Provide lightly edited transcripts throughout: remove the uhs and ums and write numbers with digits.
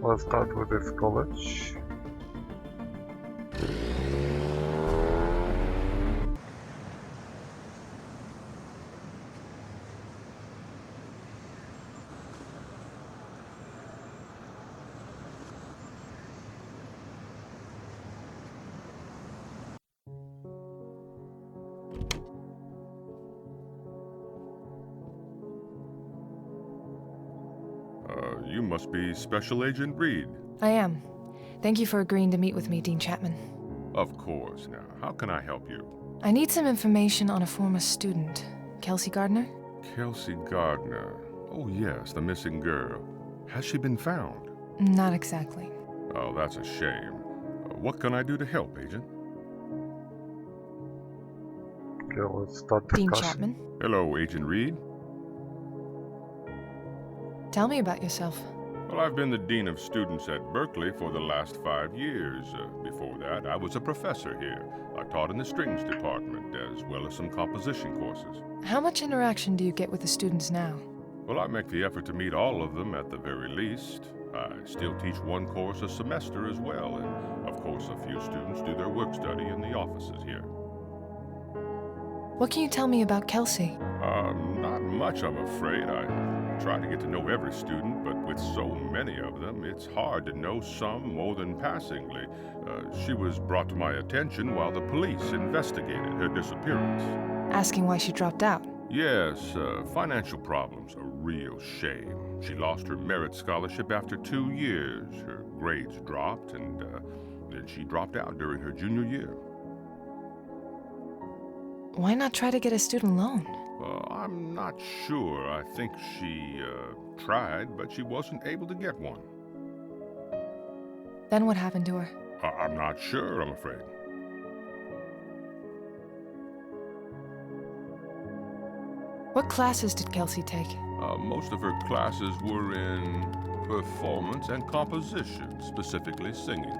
Let's start with this college. You must be Special Agent Reed. I am. Thank you for agreeing to meet with me, Dean Chapman. Of course. Now, how can I help you? I need some information on a former student, Kelsey Gardner. Kelsey Gardner. Oh, yes, the missing girl. Has she been found? Not exactly. Oh, that's a shame. What can I do to help, Agent? Okay, let's start Dean discussion. Chapman, Hello, Agent Reed. tell me about yourself. Well, I've been the Dean of Students at Berklee for the last 5 years. Before that, I was a professor here. I taught in the strings department, as well as some composition courses. How much interaction do you get with the students now? Well, I make the effort to meet all of them at the very least. I still teach one course a semester as well, and of course a few students do their work study in the offices here. What can you tell me about Kelsey? Not much, I'm afraid. I try to get to know every student, but with so many of them, it's hard to know some more than passingly. She was brought to my attention while the police investigated her disappearance. Asking why she dropped out. Yes, financial problems, a real shame. She lost her merit scholarship after 2 years. Her grades dropped, and then she dropped out during her junior year. Why not try to get a student loan? I'm not sure. I think she tried, but she wasn't able to get one. Then what happened to her? I'm not sure, I'm afraid. What classes did Kelsey take? Most of her classes were in performance and composition, specifically singing.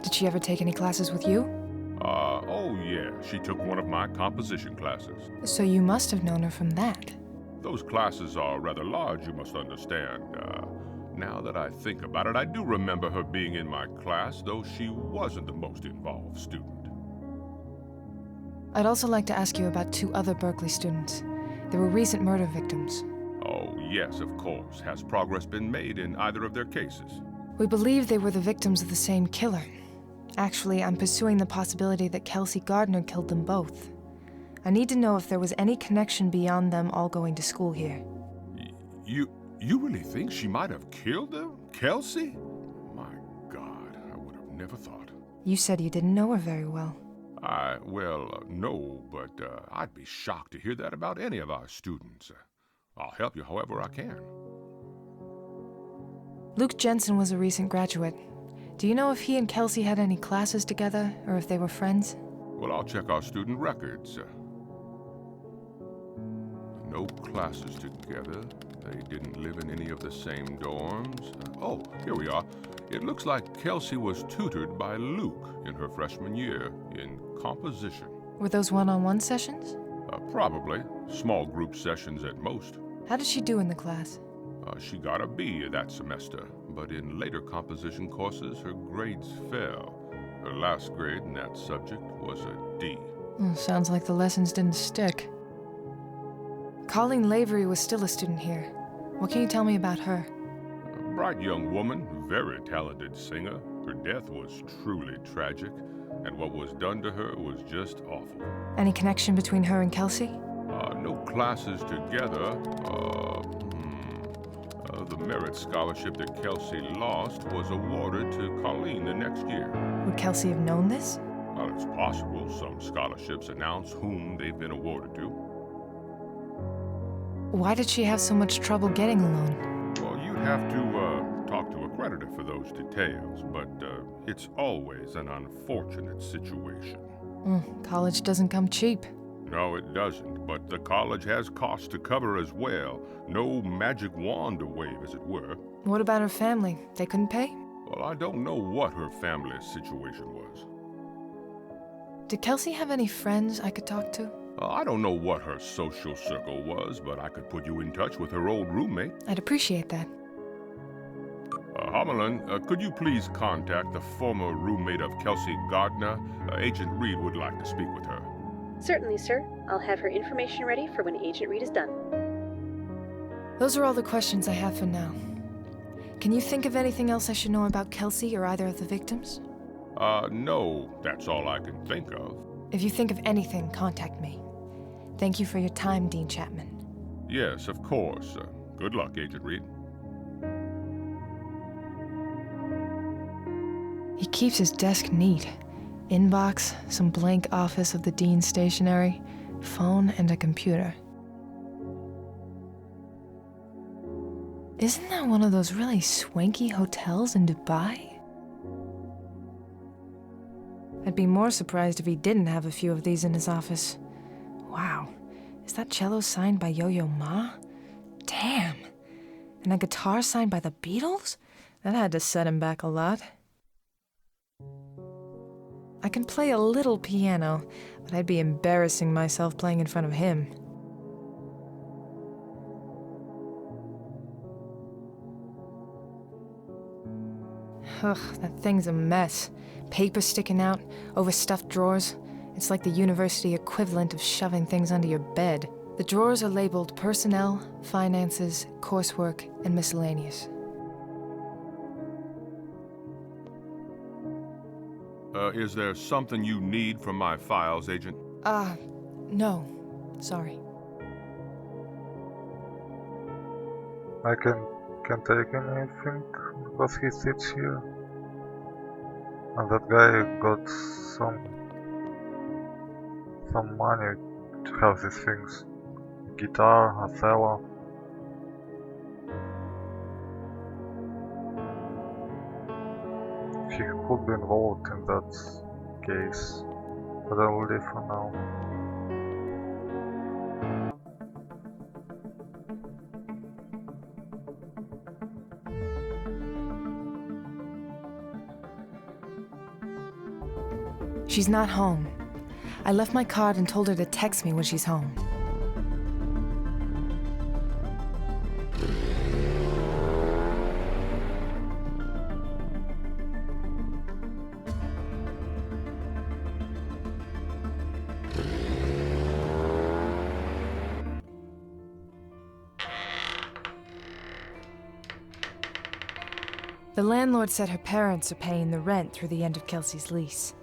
Did she ever take any classes with you? Oh yeah, she took one of my composition classes. So you must have known her from that. Those classes are rather large, you must understand. Now that I think about it, I do remember her being in my class, though she wasn't the most involved student. I'd also like to ask you about 2 other Berklee students. They were recent murder victims. Oh, yes, of course. Has progress been made in either of their cases? We believe they were the victims of the same killer. Actually, I'm pursuing the possibility that Kelsey Gardner killed them both. I need to know if there was any connection beyond them all going to school here. You really think she might have killed them? Kelsey? My God, I would have never thought. You said you didn't know her very well. No, but I'd be shocked to hear that about any of our students. I'll help you however I can. Luke Jensen was a recent graduate. Do you know if he and Kelsey had any classes together, or if they were friends? Well, I'll check our student records. No classes together. They didn't live in any of the same dorms. Oh, here we are. It looks like Kelsey was tutored by Luke in her freshman year in composition. Were those one-on-one sessions? Probably. Small group sessions at most. How did she do in the class? She got a B that semester, but in later composition courses, her grades fell. Her last grade in that subject was a D. Sounds like the lessons didn't stick. Colleen Lavery was still a student here. What can you tell me about her? A bright young woman, very talented singer. Her death was truly tragic, and what was done to her was just awful. Any connection between her and Kelsey? No classes together. The merit scholarship that Kelsey lost was awarded to Colleen the next year. Would Kelsey have known this? Well, it's possible. Some scholarships announce whom they've been awarded to. Why did she have so much trouble getting a loan? Well, you'd have to talk to a creditor for those details, but it's always an unfortunate situation. College doesn't come cheap. No, it doesn't, but the college has costs to cover as well. No magic wand to wave, as it were. What about her family? They couldn't pay? Well, I don't know what her family's situation was. Did Kelsey have any friends I could talk to? I don't know what her social circle was, but I could put you in touch with her old roommate. I'd appreciate that. Homelin, could you please contact the former roommate of Kelsey Gardner? Agent Reed would like to speak with her. Certainly, sir. I'll have her information ready for when Agent Reed is done. Those are all the questions I have for now. Can you think of anything else I should know about Kelsey or either of the victims? No, that's all I can think of. If you think of anything, contact me. Thank you for your time, Dean Chapman. Yes, of course. Good luck, Agent Reed. He keeps his desk neat. Inbox, some blank office of the dean's stationery, phone, and a computer. Isn't that one of those really swanky hotels in Dubai? I'd be more surprised if he didn't have a few of these in his office. Wow, is that cello signed by Yo-Yo Ma? Damn! And a guitar signed by the Beatles? That had to set him back a lot. I can play a little piano, but I'd be embarrassing myself playing in front of him. Ugh, that thing's a mess. Paper sticking out, overstuffed drawers. It's like the university equivalent of shoving things under your bed. The drawers are labeled personnel, finances, coursework, and miscellaneous. Is there something you need from my files, Agent? No. Sorry. I can take anything because he sits here. And that guy got some money to have these things. Guitar, Othello. He could be involved in that case, but I will leave for now. She's not home. I left my card and told her to text me when she's home. The landlord said her parents are paying the rent through the end of Kelsey's lease.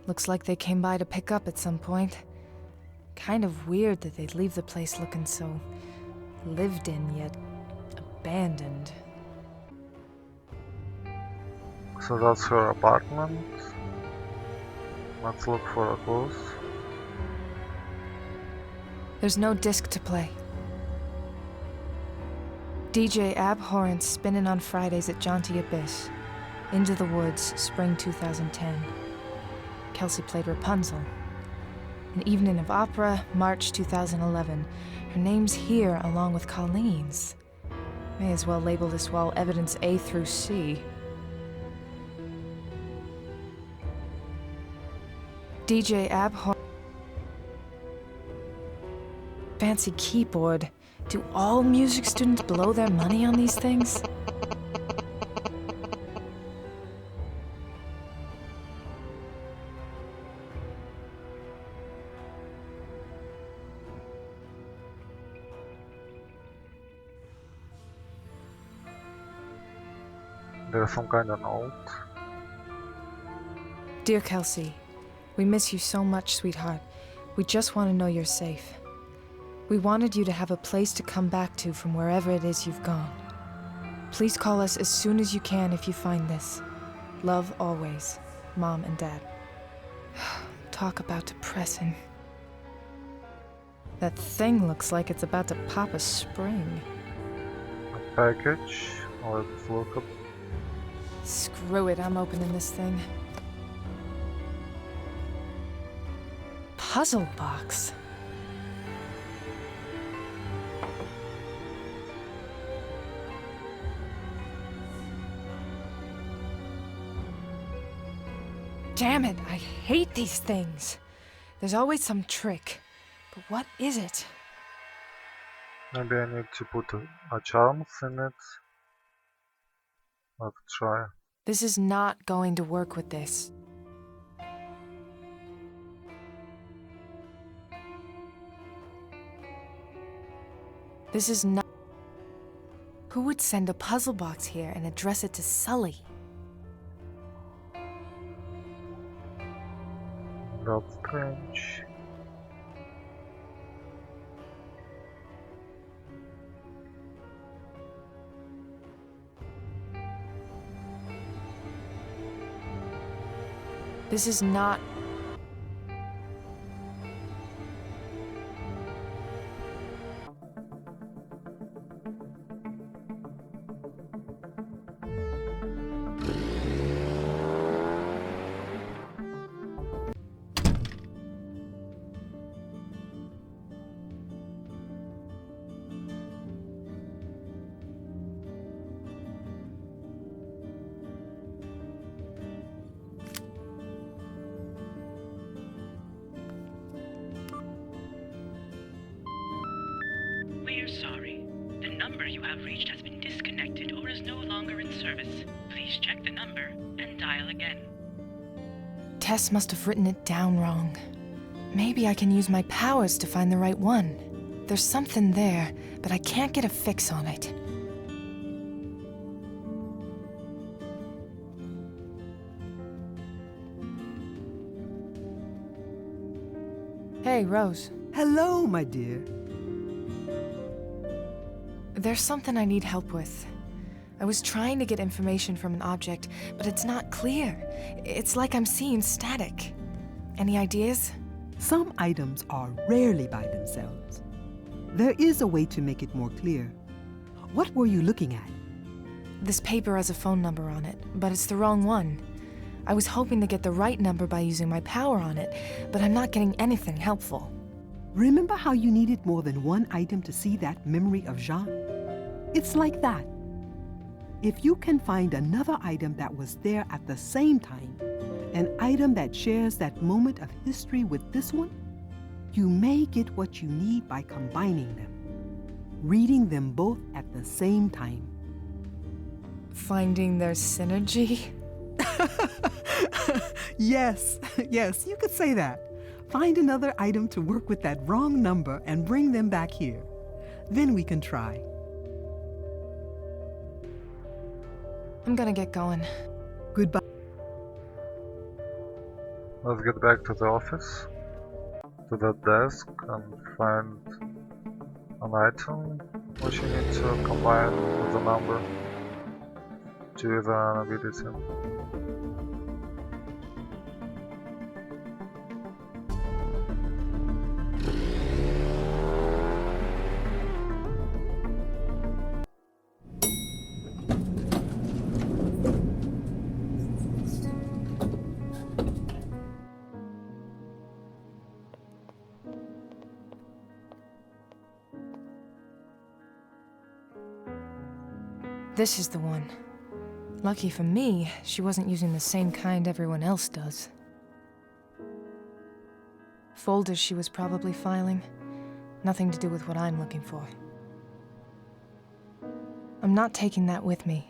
Looks like they came by to pick up at some point. Kind of weird that they'd leave the place looking so lived in yet abandoned. So that's her apartment. Let's look for a clues. There's no disc to play. DJ Abhorrent spinning on Fridays at Jaunty Abyss. Into the Woods, spring 2010. Kelsey played Rapunzel. An Evening of Opera, March 2011. Her name's here along with Colleen's. May as well label this wall evidence A through C. DJ Abhorrent. Fancy keyboard. Do all music students blow their money on these things? There's some kind of note. Dear Kelsey, we miss you so much, sweetheart. We just want to know you're safe. We wanted you to have a place to come back to from wherever it is you've gone. Please call us as soon as you can if you find this. Love always, Mom and Dad. Talk about depressing. That thing looks like it's about to pop a spring. A package. Let's look up. Screw it, I'm opening this thing. Puzzle box. Damn it, I hate these things. There's always some trick. But what is it? Maybe I need to put a charms in it. Let's try. This is not going to work with this. This is not... Who would send a puzzle box here and address it to Sully? That's strange. This is not... We're sorry. The number you have reached has been disconnected or is no longer in service. Please check the number and dial again. Tess must have written it down wrong. Maybe I can use my powers to find the right one. There's something there, but I can't get a fix on it. Hey, Rose. Hello, my dear. There's something I need help with. I was trying to get information from an object, but it's not clear. It's like I'm seeing static. Any ideas? Some items are rarely by themselves. There is a way to make it more clear. What were you looking at? This paper has a phone number on it, but it's the wrong one. I was hoping to get the right number by using my power on it, but I'm not getting anything helpful. Remember how you needed more than one item to see that memory of Jean? It's like that. If you can find another item that was there at the same time, an item that shares that moment of history with this one, you may get what you need by combining them, reading them both at the same time. Finding their synergy? Yes, you could say that. Find another item to work with that wrong number and bring them back here. Then we can try. I'm gonna get going. Goodbye. Let's get back to the office, to the desk, and find an item which you need to combine with the number to use an ability. This is the one. Lucky for me, she wasn't using the same kind everyone else does. Folders she was probably filing. Nothing to do with what I'm looking for. I'm not taking that with me.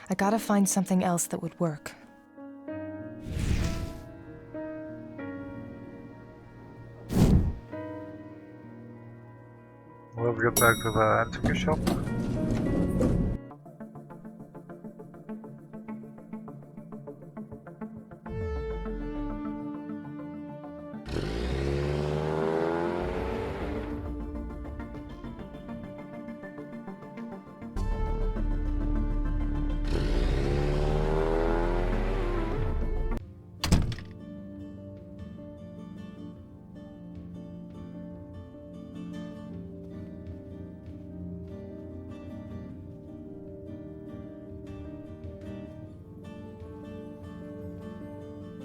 I gotta find something else that would work. Let's get back to the antique shop.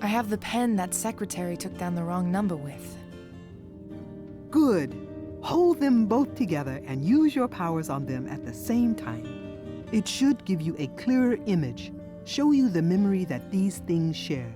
I have the pen that secretary took down the wrong number with. Good. Hold them both together and use your powers on them at the same time. It should give you a clearer image, show you the memory that these things share.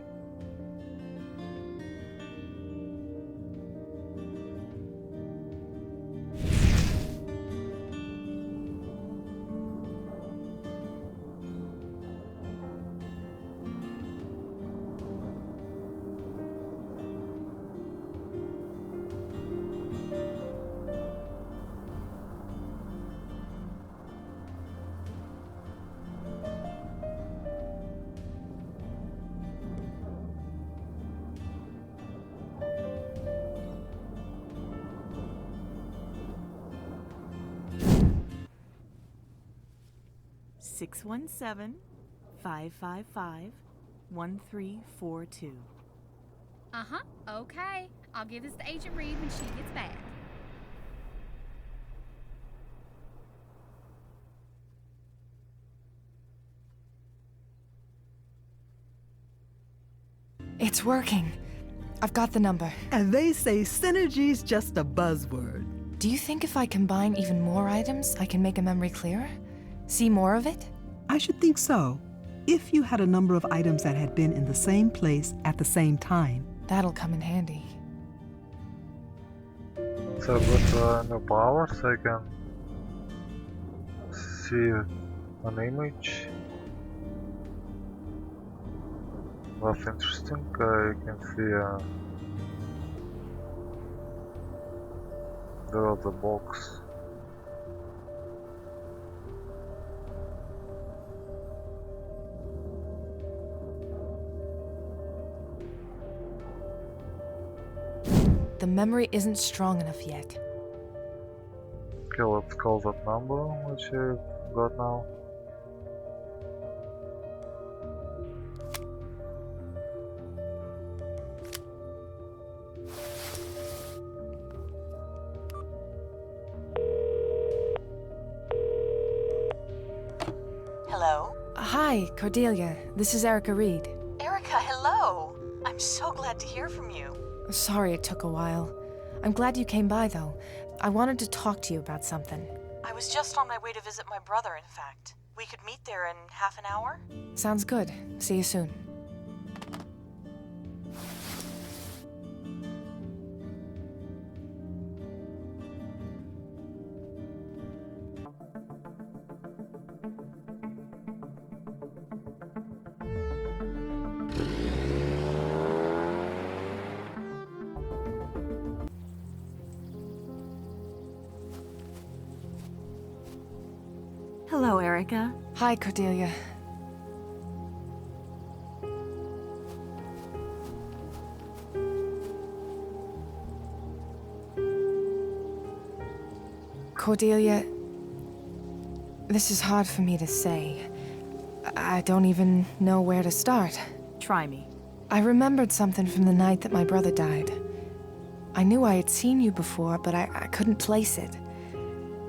617-555-1342. Uh-huh, okay. I'll give this to Agent Reed when she gets back. It's working. I've got the number. And they say synergy's just a buzzword. Do you think if I combine even more items, I can make a memory clearer? See more of it? I should think so. If you had a number of items that had been in the same place at the same time. That'll come in handy. So with new powers I can see an image. That's interesting. I can see there was a box. The memory isn't strong enough yet. Okay, let's call that number which I've got now. Hello? Hi, Cordelia. This is Erica Reed. Erica, hello! I'm so glad to hear from you. Sorry it took a while. I'm glad you came by, though. I wanted to talk to you about something. I was just on my way to visit my brother, in fact. We could meet there in half an hour? Sounds good. See you soon. Hello, Erica. Hi, Cordelia. Cordelia, this is hard for me to say. I don't even know where to start. Try me. I remembered something from the night that my brother died. I knew I had seen you before, but I couldn't place it.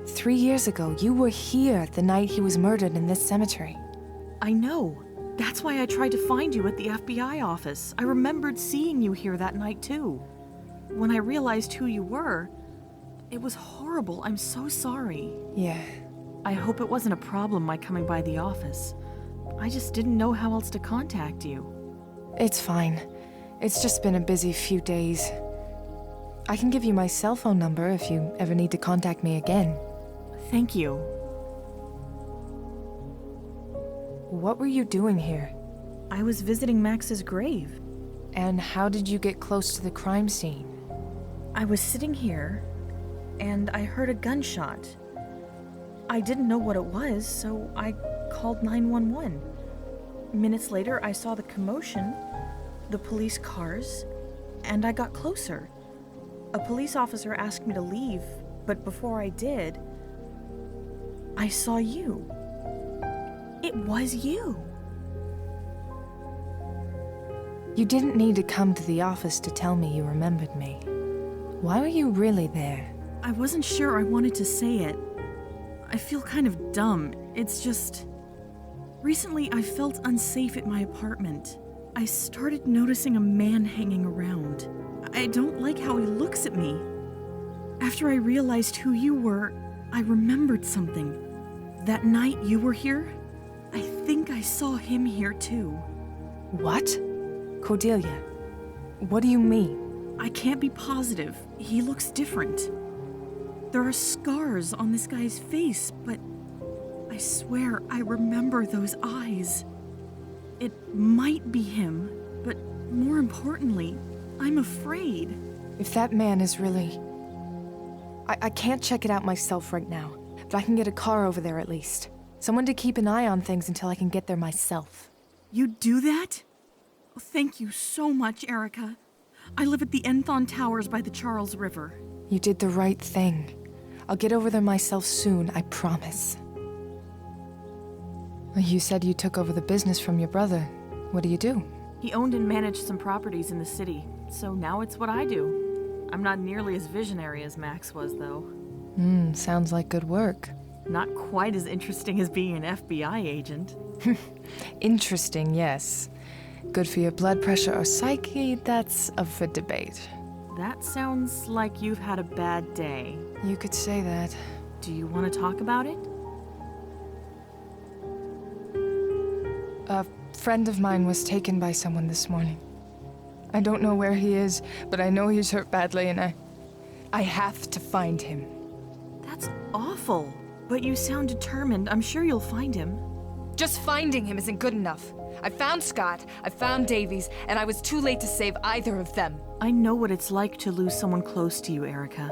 3 years ago, you were here the night he was murdered in this cemetery. I know. That's why I tried to find you at the FBI office. I remembered seeing you here that night, too. When I realized who you were, it was horrible. I'm so sorry. Yeah. I hope it wasn't a problem my coming by the office. I just didn't know how else to contact you. It's fine. It's just been a busy few days. I can give you my cell phone number if you ever need to contact me again. Thank you. What were you doing here? I was visiting Max's grave. And how did you get close to the crime scene? I was sitting here, and I heard a gunshot. I didn't know what it was, so I called 911. Minutes later, I saw the commotion, the police cars, and I got closer. A police officer asked me to leave, but before I did, I saw you. It was you. You didn't need to come to the office to tell me you remembered me. Why were you really there? I wasn't sure I wanted to say it. I feel kind of dumb. It's just... Recently, I felt unsafe at my apartment. I started noticing a man hanging around. I don't like how he looks at me. After I realized who you were, I remembered something. That night you were here, I think I saw him here too. What? Cordelia, what do you mean? I can't be positive. He looks different. There are scars on this guy's face, but I swear I remember those eyes. It might be him, but more importantly, I'm afraid. If that man is really... I can't check it out myself right now, but I can get a car over there at least. Someone to keep an eye on things until I can get there myself. You'd do that? Oh, thank you so much, Erica. I live at the Enthon Towers by the Charles River. You did the right thing. I'll get over there myself soon, I promise. You said you took over the business from your brother. What do you do? He owned and managed some properties in the city, so now it's what I do. I'm not nearly as visionary as Max was, though. Sounds like good work. Not quite as interesting as being an FBI agent. Interesting, yes. Good for your blood pressure or psyche, that's up for debate. That sounds like you've had a bad day. You could say that. Do you want to talk about it? A friend of mine was taken by someone this morning. I don't know where he is, but I know he's hurt badly, and I have to find him. That's awful. But you sound determined. I'm sure you'll find him. Just finding him isn't good enough. I found Scott, I found Davies, and I was too late to save either of them. I know what it's like to lose someone close to you, Erica.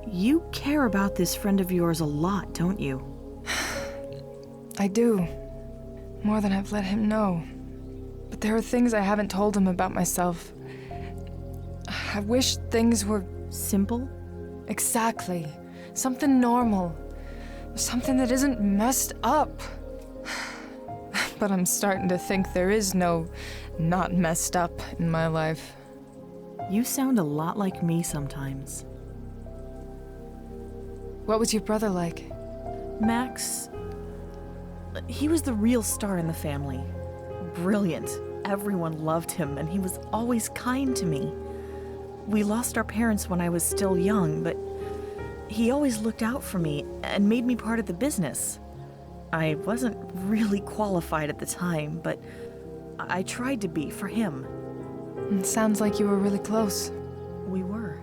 You care about this friend of yours a lot, don't you? I do. More than I've let him know. But there are things I haven't told him about myself. I wish things were... simple? Exactly. Something normal. Something that isn't messed up. But I'm starting to think there is no not messed up in my life. You sound a lot like me sometimes. What was your brother like? Max... he was the real star in the family. Brilliant. Everyone loved him, and he was always kind to me. We lost our parents when I was still young, but he always looked out for me and made me part of the business. I wasn't really qualified at the time, but I tried to be for him. It sounds like you were really close. We were.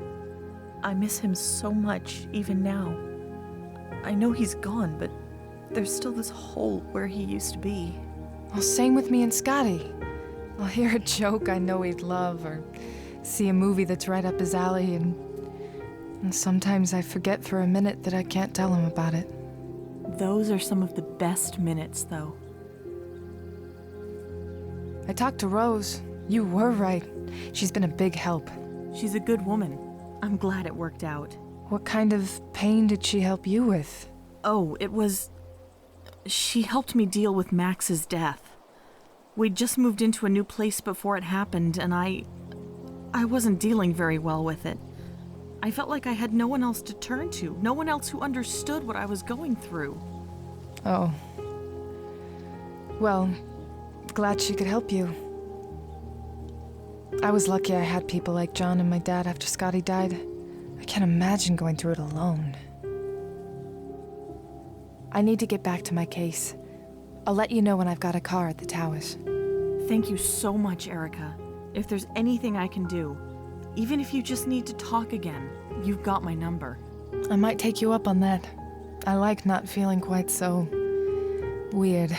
I miss him so much, even now. I know he's gone, but there's still this hole where he used to be. Well, same with me and Scotty. I'll hear a joke I know he'd love, or see a movie that's right up his alley, and sometimes I forget for a minute that I can't tell him about it. Those are some of the best minutes, though. I talked to Rose. You were right. She's been a big help. She's a good woman. I'm glad it worked out. What kind of pain did she help you with? Oh, it was... she helped me deal with Max's death. We'd just moved into a new place before it happened, and I wasn't dealing very well with it. I felt like I had no one else to turn to, no one else who understood what I was going through. Oh. Well, glad she could help you. I was lucky I had people like John and my dad after Scotty died. I can't imagine going through it alone. I need to get back to my case. I'll let you know when I've got a car at the towers. Thank you so much, Erica. If there's anything I can do, even if you just need to talk again, you've got my number. I might take you up on that. I like not feeling quite so... weird.